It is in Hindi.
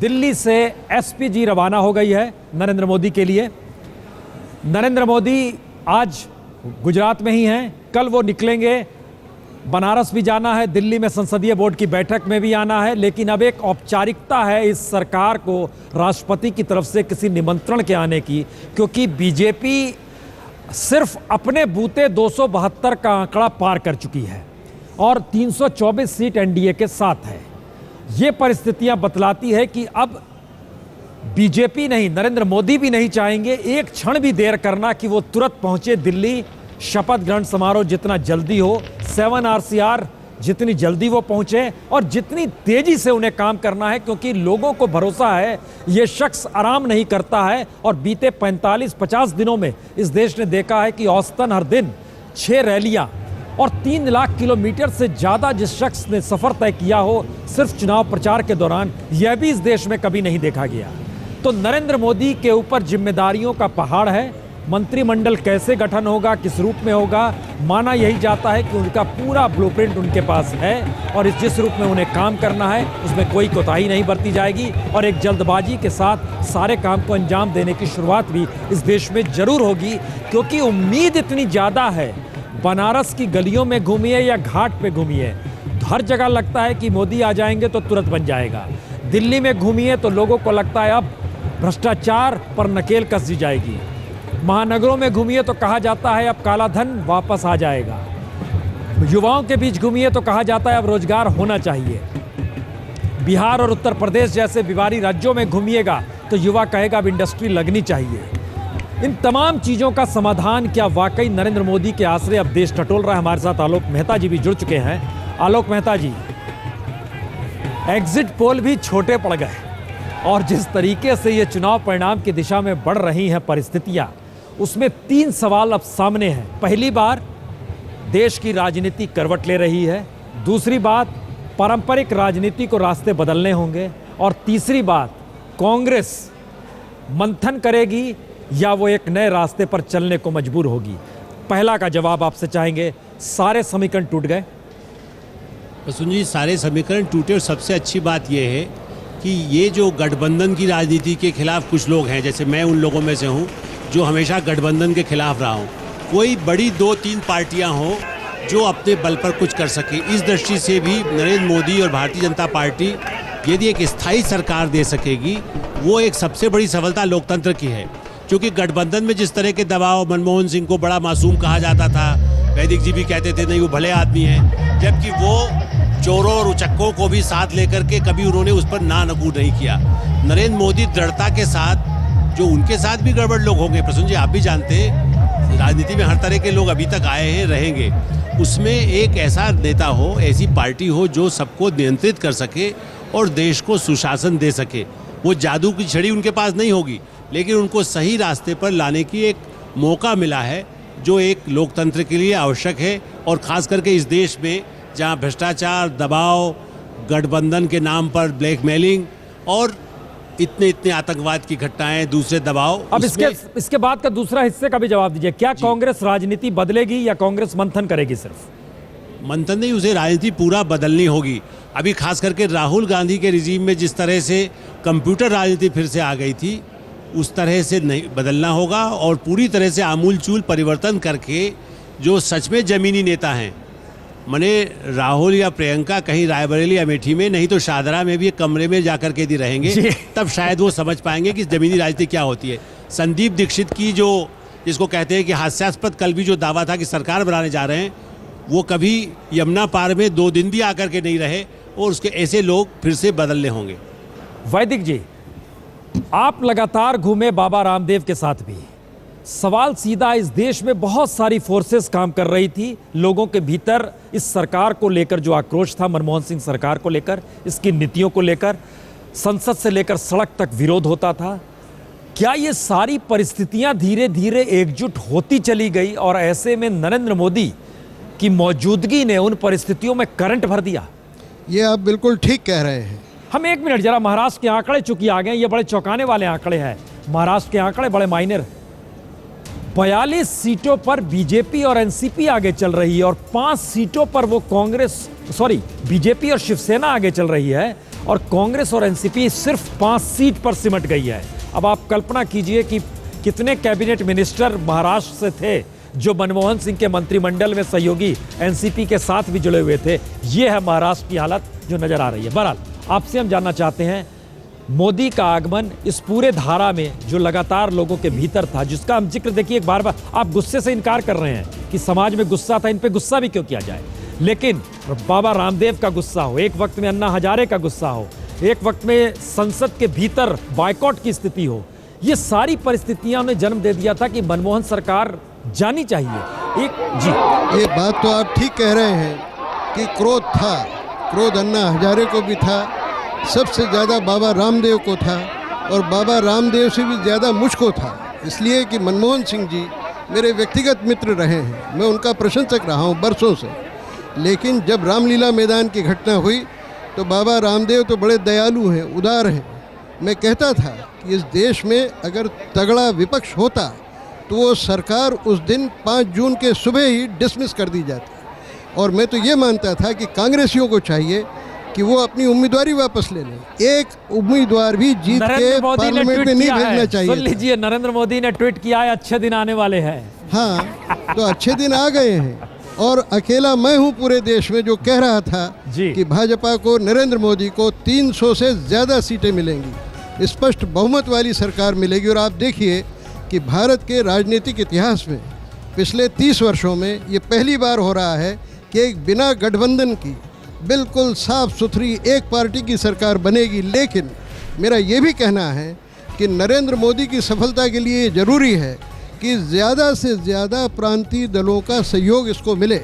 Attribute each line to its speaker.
Speaker 1: दिल्ली से एसपीजी रवाना हो गई है नरेंद्र मोदी के लिए। नरेंद्र मोदी आज गुजरात में ही हैं, कल वो निकलेंगे, बनारस भी जाना है, दिल्ली में संसदीय बोर्ड की बैठक में भी आना है। लेकिन अब एक औपचारिकता है इस सरकार को राष्ट्रपति की तरफ से किसी निमंत्रण के आने की, क्योंकि बीजेपी सिर्फ अपने बूते 272 का आंकड़ा पार कर चुकी है और 324 सीट एनडीए के साथ है। ये परिस्थितियां बतलाती है कि अब बीजेपी नहीं, नरेंद्र मोदी भी नहीं चाहेंगे एक क्षण भी देर करना कि वो तुरंत पहुंचे दिल्ली। शपथ ग्रहण समारोह जितना जल्दी हो, 7 आरसीआर जितनी जल्दी वो पहुंचे और जितनी तेजी से उन्हें काम करना है, क्योंकि लोगों को भरोसा है ये शख्स आराम नहीं करता है। और बीते 45-50 दिनों में इस देश ने देखा है कि औसतन हर दिन 6 रैलियां और 3 लाख किलोमीटर से ज़्यादा जिस शख्स ने सफ़र तय किया हो सिर्फ चुनाव प्रचार के दौरान, यह भी इस देश में कभी नहीं देखा गया। तो नरेंद्र मोदी के ऊपर जिम्मेदारियों का पहाड़ है। मंत्रिमंडल कैसे गठन होगा, किस रूप में होगा, माना यही जाता है कि उनका पूरा ब्लूप्रिंट उनके पास है और इस जिस रूप में उन्हें काम करना है उसमें कोई कोताही नहीं बरती जाएगी और एक जल्दबाजी के साथ सारे काम को अंजाम देने की शुरुआत भी इस देश में जरूर होगी। क्योंकि उम्मीद इतनी ज़्यादा है, बनारस की गलियों में घूमिए या घाट पे घूमिए, हर जगह लगता है कि मोदी आ जाएंगे तो तुरंत बन जाएगा। दिल्ली में घूमिए तो लोगों को लगता है अब भ्रष्टाचार पर नकेल कस दी जाएगी। महानगरों में घूमिए तो कहा जाता है अब काला धन वापस आ जाएगा। युवाओं के बीच घूमिए तो कहा जाता है अब रोजगार होना चाहिए। बिहार और उत्तर प्रदेश जैसे बिवारी राज्यों में घूमिएगा तो युवा कहेगा अब इंडस्ट्री लगनी चाहिए। इन तमाम चीज़ों का समाधान क्या वाकई नरेंद्र मोदी के आश्रय अब देश टटोल रहा है? हमारे साथ आलोक मेहता जी भी जुड़ चुके हैं। आलोक मेहता जी, एग्जिट पोल भी छोटे पड़ गए और जिस तरीके से ये चुनाव परिणाम की दिशा में बढ़ रही हैं परिस्थितियां, उसमें 3 सवाल अब सामने हैं। पहली बार देश की राजनीति करवट ले रही है, दूसरी बात पारंपरिक राजनीति को रास्ते बदलने होंगे और तीसरी बात कांग्रेस मंथन करेगी या वो एक नए रास्ते पर चलने को मजबूर होगी। पहला का जवाब आपसे चाहेंगे। सारे समीकरण टूट गए?
Speaker 2: प्रसून जी, सारे समीकरण टूटे और सबसे अच्छी बात यह है कि ये जो गठबंधन की राजनीति के खिलाफ कुछ लोग हैं, जैसे मैं उन लोगों में से हूँ जो हमेशा गठबंधन के खिलाफ रहा हूँ, कोई बड़ी 2-3 पार्टियाँ हों जो अपने बल पर कुछ कर सके। इस दृष्टि से भी नरेंद्र मोदी और भारतीय जनता पार्टी यदि एक स्थायी सरकार दे सकेगी, वो एक सबसे बड़ी सफलता लोकतंत्र की है। क्योंकि गठबंधन में जिस तरह के दबाव, मनमोहन सिंह को बड़ा मासूम कहा जाता था, वैदिक जी भी कहते थे नहीं वो भले आदमी हैं, जबकि वो चोरों और उचक्कों को भी साथ लेकर के कभी उन्होंने उस पर ना नकूर नहीं किया। नरेंद्र मोदी दृढ़ता के साथ, जो उनके साथ भी गड़बड़ लोग होंगे, प्रसून जी आप भी जानते हैं राजनीति में हर तरह के लोग अभी तक आए हैं, रहेंगे, उसमें एक ऐसा नेता हो, ऐसी पार्टी हो जो सबको नियंत्रित कर सके और देश को सुशासन दे सके। वो जादू की छड़ी उनके पास नहीं होगी, लेकिन उनको सही रास्ते पर लाने की एक मौका मिला है जो एक लोकतंत्र के लिए आवश्यक है। और ख़ास करके इस देश में जहां भ्रष्टाचार, दबाव, गठबंधन के नाम पर ब्लैकमेलिंग और इतने आतंकवाद की घटनाएं, दूसरे दबाव।
Speaker 1: अब इसके बाद का दूसरा हिस्से का भी जवाब दीजिए। क्या कांग्रेस राजनीति बदलेगी या कांग्रेस मंथन करेगी? सिर्फ
Speaker 2: मंथन नहीं, उसे राजनीति पूरा बदलनी होगी। अभी खास करके राहुल गांधी के रिजीम में जिस तरह से कंप्यूटर राजनीति फिर से आ गई थी, उस तरह से नहीं बदलना होगा और पूरी तरह से आमूलचूल परिवर्तन करके जो सच में ज़मीनी नेता हैं, मने राहुल या प्रियंका कहीं रायबरेली अमेठी में, नहीं तो शाहदरा में भी एक कमरे में जाकर के यदि रहेंगे तब शायद वो समझ पाएंगे कि ज़मीनी राजनीति क्या होती है। संदीप दीक्षित की जो, जिसको कहते हैं कि हास्यास्पद कल भी जो दावा था कि सरकार बनाने जा रहे हैं, वो कभी यमुना पार में 2 दिन भी आकर के नहीं रहे और उसके ऐसे लोग फिर से बदलने होंगे।
Speaker 1: वैदिक जी, आप लगातार घूमे बाबा रामदेव के साथ भी। सवाल सीधा, इस देश में बहुत सारी फोर्सेस काम कर रही थी, लोगों के भीतर इस सरकार को लेकर जो आक्रोश था, मनमोहन सिंह सरकार को लेकर, इसकी नीतियों को लेकर, संसद से लेकर सड़क तक विरोध होता था। क्या ये सारी परिस्थितियां धीरे धीरे एकजुट होती चली गई और ऐसे में नरेंद्र मोदी की मौजूदगी ने उन परिस्थितियों में करंट भर दिया?
Speaker 3: ये आप बिल्कुल ठीक कह रहे हैं।
Speaker 1: हम 1 मिनट जरा महाराष्ट्र के आंकड़े चूंकि आ गए, ये बड़े चौंकाने वाले आंकड़े हैं। महाराष्ट्र के आंकड़े बड़े माइनर। 42 सीटों पर बीजेपी और एनसीपी आगे चल रही है और 5 सीटों पर वो बीजेपी और शिवसेना आगे चल रही है और कांग्रेस और एनसीपी सिर्फ 5 सीट पर सिमट गई है। अब आप कल्पना कीजिए कि कितने कैबिनेट मिनिस्टर महाराष्ट्र से थे जो मनमोहन सिंह के मंत्रिमंडल में सहयोगी एनसीपी के साथ भी जुड़े हुए थे। ये है महाराष्ट्र की हालत जो नजर आ रही है। बहरहाल आपसे हम जानना चाहते हैं, मोदी का आगमन इस पूरे धारा में जो लगातार लोगों के भीतर था, जिसका हम जिक्र देखिए बार बार, आप गुस्से से इनकार कर रहे हैं कि समाज में गुस्सा था, इन पे गुस्सा भी क्यों किया जाए, लेकिन बाबा रामदेव का गुस्सा हो, एक वक्त में अन्ना हजारे का गुस्सा हो, एक वक्त में संसद के भीतर बायकॉट की स्थिति हो, ये सारी परिस्थितियां ने जन्म दे दिया था कि मनमोहन सरकार जानी चाहिए।
Speaker 3: ये बात तो आप ठीक कह रहे हैं कि क्रोध था, क्रोध अन्ना हजारे को भी था, सबसे ज़्यादा बाबा रामदेव को था और बाबा रामदेव से भी ज़्यादा मुझको था, इसलिए कि मनमोहन सिंह जी मेरे व्यक्तिगत मित्र रहे हैं, मैं उनका प्रशंसक रहा हूँ बरसों से। लेकिन जब रामलीला मैदान की घटना हुई तो बाबा रामदेव तो बड़े दयालु हैं, उदार हैं। मैं कहता था कि इस देश में अगर तगड़ा विपक्ष होता तो वो सरकार उस दिन 5 जून के सुबह ही डिसमिस कर दी जाती। और मैं तो ये मानता था कि कांग्रेसियों को चाहिए कि वो अपनी उम्मीदवारी वापस ले लें। एक उम्मीदवार भी जीत के पार्लियामेंट में नहीं भेजना चाहिए।
Speaker 1: सुन लीजिए, नरेंद्र मोदी ने ट्वीट किया है, अच्छे दिन आने वाले हैं।
Speaker 3: हाँ, तो अच्छे दिन आ गए हैं और अकेला मैं हूँ पूरे देश में जो कह रहा था कि भाजपा को, नरेंद्र मोदी को 300 से ज़्यादा सीटें मिलेंगी, स्पष्ट बहुमत वाली सरकार मिलेगी। और आप देखिए कि भारत के राजनीतिक इतिहास में पिछले 30 वर्षों में ये पहली बार हो रहा है कि एक बिना गठबंधन की बिल्कुल साफ सुथरी एक पार्टी की सरकार बनेगी। लेकिन मेरा ये भी कहना है कि नरेंद्र मोदी की सफलता के लिए ज़रूरी है कि ज़्यादा से ज़्यादा प्रांतीय दलों का सहयोग इसको मिले।